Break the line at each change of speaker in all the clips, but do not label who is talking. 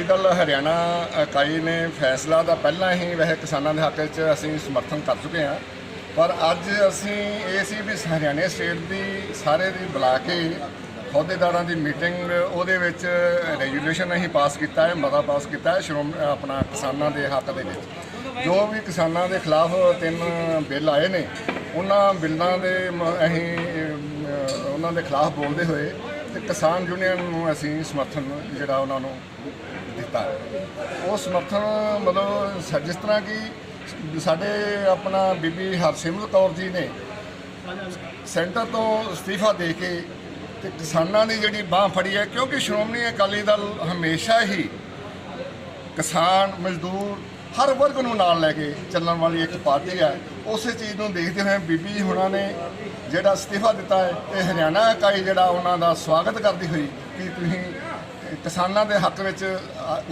दल हरियाणा इकाई ने फैसला तो पहला ही वैसे किसानों के हक च असीं समर्थन कर चुके हैं, पर अज असीं ये सी भी हरियाणा स्टेट की सारे दी बुला के अहुदेदारां की मीटिंग उहदे विच रेजूलेशन असीं पास किया है, मता पास किया है अपना किसानों के हक दे विच। जो भी किसानों के खिलाफ 3 बिल आए ने उन्हां बिलों के असीं उन्हां दे खिलाफ बोलते हुए तो किसान यूनियन नूं असीं समर्थन जिहड़ा उन्हां नूं दिता है। वो समर्थन मतलब जिस तरह कि साडे अपना बीबी हरसिमरत कौर जी ने सेंटर तो इस्तीफा दे के ते किसानां दी जिहड़ी बांह फड़ी है, क्योंकि श्रोमणी अकाली दल हमेशा ही किसान मजदूर हर वर्ग नूं नाल लैके चलण वाली एक पार्टी है। उस चीज़ नूं देखते हुए बीबी हुणां ने जिहड़ा इस्तीफा दिता है तो हरियाणा इकाई जिहड़ा उन्हां दा स्वागत करती हुई कि तुसीं किसानों के हक में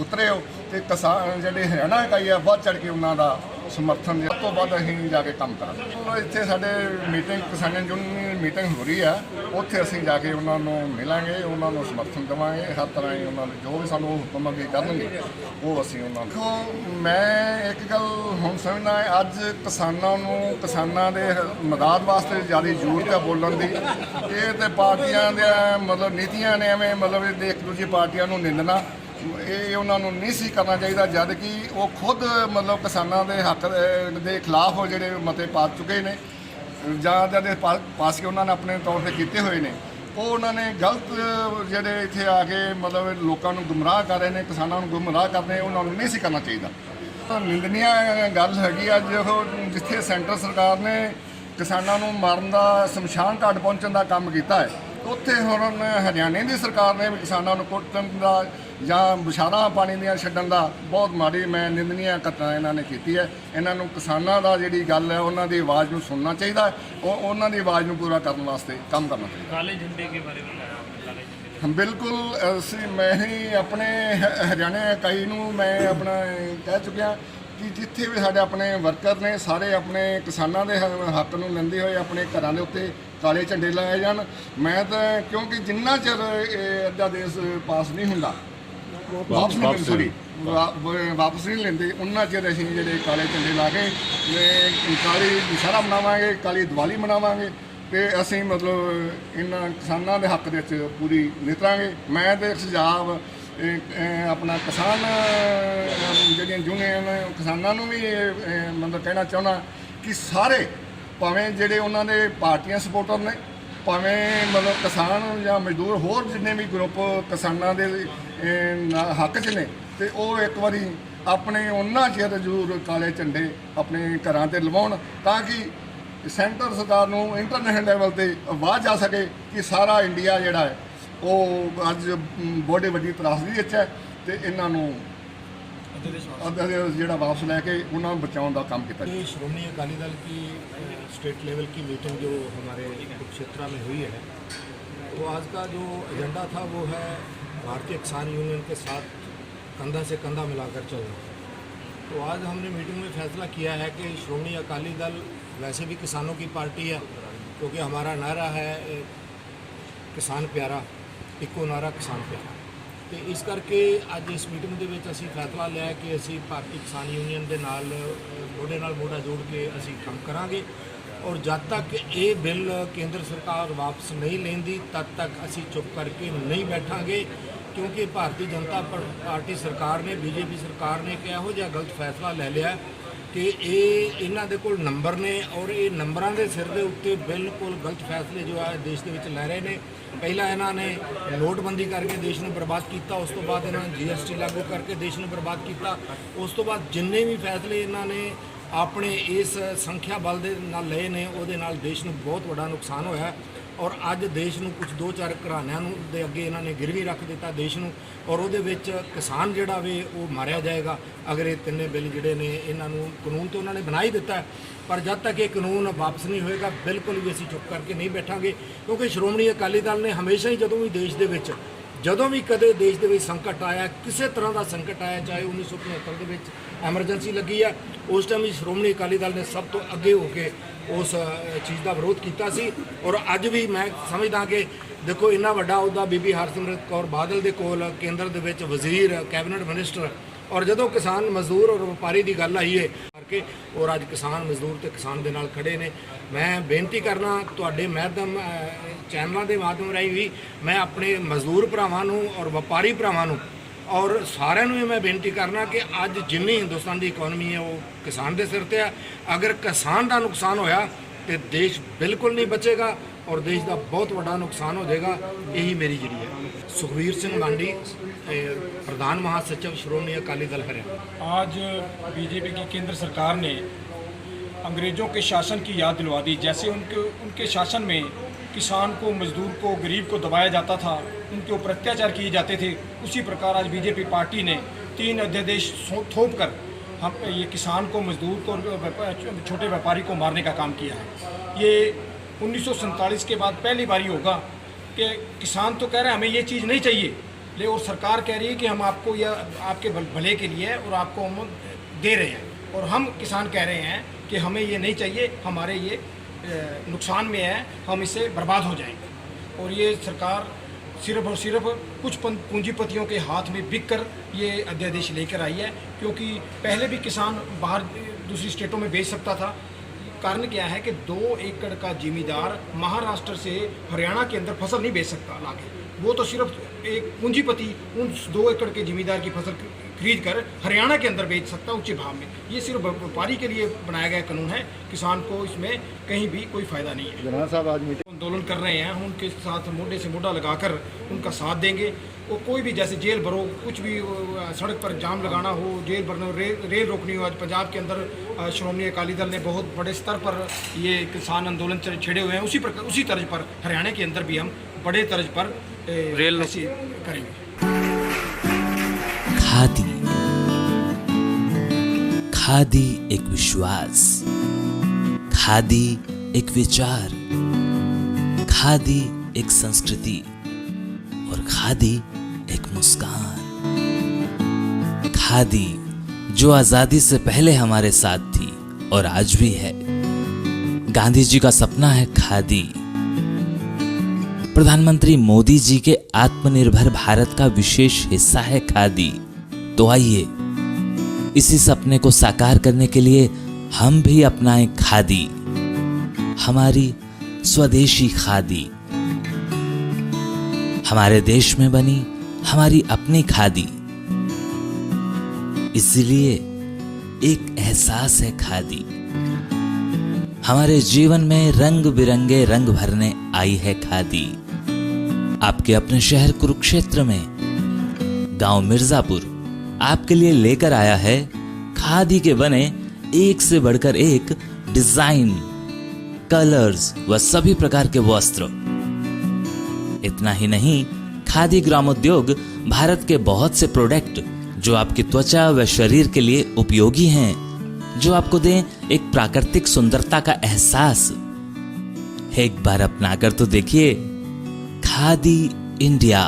उतरे हो तो किसान जिहड़ी हरियाणा इकाई है बढ़ चढ़ के उन्हां दा समर्थन सब तो वध असीं जाके काम करांगे। इत्थे साडे मीटिंग किसान यूनियन मीटिंग हो रही है, उत्थे असीं जाके उन्होंने मिलांगे, उन्होंने समर्थन देवांगे, हर तरह ही उन्होंने जो भी सानूं हुक्म अगे करनगे वो असीं उन्होंने। देखो मैं एक गल हुण समझना है, अज किसानों नूं किसानां दे मदद वास्ते ज़्यादा जरूरत है बोलण दी। ये तो पार्टियां दे मतलब नीतियां ने एवें मतलब एक दूजी पार्टियां नूं निंदना ये उन्होंने नहीं सी करना चाहिए, जब कि वो खुद मतलब किसानों के हक के खिलाफ जोड़े मते पा चुके हैं जहाँ पास के उन्होंने अपने तौर पर किए हुए हैं। वो उन्होंने गलत जोड़े इतने आके मतलब लोगों को गुमराह कर रहे हैं, किसानों को गुमराह कर रहे हैं, उन्होंने नहीं सी करना चाहिए। निंदनीय गल हैगी अज जिथे सेंटर सरकार ने किसानों को मारन का शमशान घाट पहुँचने का काम किया है, उत्थे हुण हरियाणे की सरकार ने भी किसानों को कुटन का या बछारा पानी दियां छड्डण दा बहुत माड़ी मैं निंदनीय घटना इन्होंने की है। इन्हों किसानों का जी गल है उन्हों की आवाज़ को सुनना चाहिए, उन्हों की आवाज़ को पूरा करने वास्ते काम करना चाहिए।
काले झंडे के बारे में
बिल्कुल मैं ही अपने हरियाणा इकाई नूं मैं अपना कह चुकिया कि जिथे भी साढ़े अपने वर्कर ने सारे अपने किसानों के हक नूं लैंदे हुए अपने घरां दे उत्ते काले झंडे लाए जान। मैं तो क्योंकि जिन्ना चिर अध्यादेश पास नहीं हुंदा वापस नहीं लेंदे उन्ना चिर असीं जिहड़े काले झंडे ला के काली दशहरा मनावांगे, काली दिवाली मनावांगे तो असीं मतलब इन्हां किसानों के हक दे विच पूरी नितरांगे। मैं तो सुझाव अपना किसान जिहड़ियां यूनियन किसानों नूं भी मतलब कहना चाहुंदा कि सारे भावें जिहड़े उन्हां दे पार्टियां सपोर्टर ने भावें मतलब किसान या मजदूर होर जिन्ने भी ग्रुप किसानों के हक च ने तो वो एक बारी अपने उन्ना चिर जरूर काले झंडे अपने घरां ते लवाउण ताकि सेंटर सरकार नूं इंटरनेशनल लैवल ते आवाज़ जा सके कि सारा इंडिया जिहड़ा है वो अज बड़ी वड्डी त्रासदी विच है तो इन्हां नूं जिहड़ा वापस लैके उन्होंने बचाने का काम किया।
श्रोमणी अकाली दल की स्टेट लेवल की मीटिंग जो हमारे कुरुक्षेत्र में हुई है, तो आज का जो एजेंडा था वो है भारतीय किसान यूनियन के साथ कंधा से कंधा मिलाकर चलना। तो आज हमने मीटिंग में फैसला किया है कि श्रोमणी अकाली दल वैसे भी किसानों की पार्टी है, क्योंकि हमारा नारा है किसान प्यारा, इको नारा किसान प्यारा। तो इस करके अज इस मीटिंग के असी फैसला लिया कि असी भारतीय किसान यूनियन के नाल मोढे नाल मोढा जोड़ के असी काम करांगे और जब तक ये बिल केंद्र सरकार वापस नहीं लेंदी तब तक असी चुप करके नहीं बैठांगे, क्योंकि भारतीय जनता पार्टी सरकार ने बीजेपी सरकार ने एक इहो जिहा गलत फैसला ले लिया कि ये इन्हां दे कोल नंबर ने और ये नंबरां दे सिर दे उत्ते बिल्कुल गलत फैसले जो है देश के विच लै रहे ने। पहला इन्होंने नोटबंदी करके देश में बर्बाद किया, उस तो बाद इन्होंने GST लागू करके देश में बर्बाद किया, उस तो बाद जिन्ने भी फैसले इन्होंने अपने इस संख्या बल दे नाल लए ने उहदे नाल देश में बहुत बड़ा नुकसान होया और अज देश में कुछ 2-4 घरानिਆਂ दे अगे इन्होंने गिरवी रख दिता देश में और उहदे विच किसान जिहड़ा वे वो मारिया जाएगा अगर ये 3 बिल जिहड़े ने इन्होंने कानून तो उन्होंने बना ही दिता है। पर जब तक ये कानून वापस नहीं होएगा बिल्कुल भी असीं चुप करके नहीं बैठांगे, क्योंकि श्रोमणी अकाली दल ने हमेशा ही जदों भी देश दे विच ਜਦੋਂ ਵੀ ਕਦੇ ਦੇਸ਼ ਦੇ ਵਿੱਚ ਸੰਕਟ ਆਇਆ, ਕਿਸੇ ਤਰ੍ਹਾਂ ਦਾ ਸੰਕਟ ਆਇਆ, ਚਾਹੇ 1975 ਦੇ ਵਿੱਚ ਐਮਰਜੈਂਸੀ ਲੱਗੀ ਆ, ਉਸ ਟਾਈਮ ਵੀ ਸ਼੍ਰੋਮਣੀ ਅਕਾਲੀ ਦਲ ਨੇ ਸਭ ਤੋਂ ਅੱਗੇ ਹੋ ਕੇ उस चीज़ का विरोध किया सी। और अज भी मैं समझदा कि देखो इन्ना वड्डा अहुदा बीबी हरसिमरत कौर बादल दे कोल केंद्र दे विच वजीर कैबिनेट मिनिस्टर, और जदों किसान मजदूर और व्यापारी की गल आई है करके और अज किसान मजदूर तो किसान दे नाल खड़े ने। मैं बेनती करना तुहाडे माध्यम चैनलों के माध्यम राही भी मैं अपने मजदूर भरावां नूं और व्यापारी भरावां नूं और सारिਆਂ ਨੂੰ मैं बेनती करना कि अज जिन्नी हिंदुस्तान की इकोनॉमी है वो किसान के सिर ते है। अगर किसान का नुकसान होया तो देश बिल्कुल नहीं बचेगा और देश का बहुत बड़ा नुकसान हो जाएगा। यही मेरी जी है। सुखबीर सिंह मांडी, प्रधान महासचिव श्रोमणी अकाली दल हरियाणा।
आज बीजेपी की केंद्र सरकार ने अंग्रेज़ों के शासन की याद दिलवा दी। जैसे उनके शासन में किसान को, मजदूर को, गरीब को दबाया जाता था, उनके ऊपर अत्याचार किए जाते थे, उसी प्रकार आज बीजेपी पार्टी ने 3 अध्यादेश थोप कर हम ये किसान को, मजदूर को और छोटे व्यापारी को मारने का काम किया है। ये 1947 के बाद पहली बारी होगा कि किसान तो कह रहे हैं हमें ये चीज़ नहीं चाहिए, ले और सरकार कह रही है कि हम आपको यह आपके भले के लिए और आपको हम दे रहे हैं, और हम किसान कह रहे हैं कि हमें ये नहीं चाहिए, हमारे ये नुकसान में है, हम इससे बर्बाद हो जाएंगे। और ये सरकार सिर्फ और सिर्फ कुछ पूंजीपतियों के हाथ में बिक कर ये अध्यादेश लेकर आई है, क्योंकि पहले भी किसान बाहर दूसरी स्टेटों में बेच सकता था। कारण क्या है कि 2 एकड़ का जिमीदार महाराष्ट्र से हरियाणा के अंदर फसल नहीं बेच सकता लाके, वो तो सिर्फ एक पूंजीपति उन 2 एकड़ के जिमीदार की फसल खरीद कर हरियाणा के अंदर बेच सकता है उच्च भाव में। ये सिर्फ व्यापारी के लिए बनाया गया कानून है, किसान को इसमें कहीं भी कोई फ़ायदा नहीं है।
जनाब साहब आज मीटिंग
आंदोलन कर रहे हैं, हम उनके साथ मोढे से मोढा लगाकर उनका साथ देंगे। वो कोई भी जैसे जेल भरो, कुछ भी सड़क पर जाम लगाना हो, जेल भरना हो, रेल रोकनी हो। आज पंजाब के अंदर श्रोमणी अकाली दल ने बहुत बड़े स्तर पर ये किसान आंदोलन छेड़े हुए हैं। उसी तर्ज पर हरियाणा के अंदर भी हम बड़े तर्ज पर रेल ऐसी करेंगे।
खादी, खादी एक विश्वास, खादी एक विचार, खादी एक संस्कृति और खादी एक मुस्कान। खादी जो आजादी से पहले हमारे साथ थी और आज भी है। गांधी जी का सपना है खादी। प्रधानमंत्री मोदी जी के आत्मनिर्भर भारत का विशेष हिस्सा है खादी। तो आइए इसी सपने को साकार करने के लिए हम भी अपनाएं खादी, हमारी स्वदेशी खादी, हमारे देश में बनी हमारी अपनी खादी। इसलिए एक एहसास है खादी। हमारे जीवन में रंग बिरंगे रंग भरने आई है खादी। आपके अपने शहर कुरुक्षेत्र में गांव मिर्जापुर आपके लिए लेकर आया है खादी के बने एक से बढ़कर एक डिजाइन, कलर्स व सभी प्रकार के वस्त्र। इतना ही नहीं, खादी ग्रामोद्योग भारत के बहुत से प्रोडक्ट जो आपकी त्वचा व शरीर के लिए उपयोगी हैं, जो आपको दें एक प्राकृतिक सुंदरता का एहसास। एक बार अपनाकर तो देखिए। खादी इंडिया।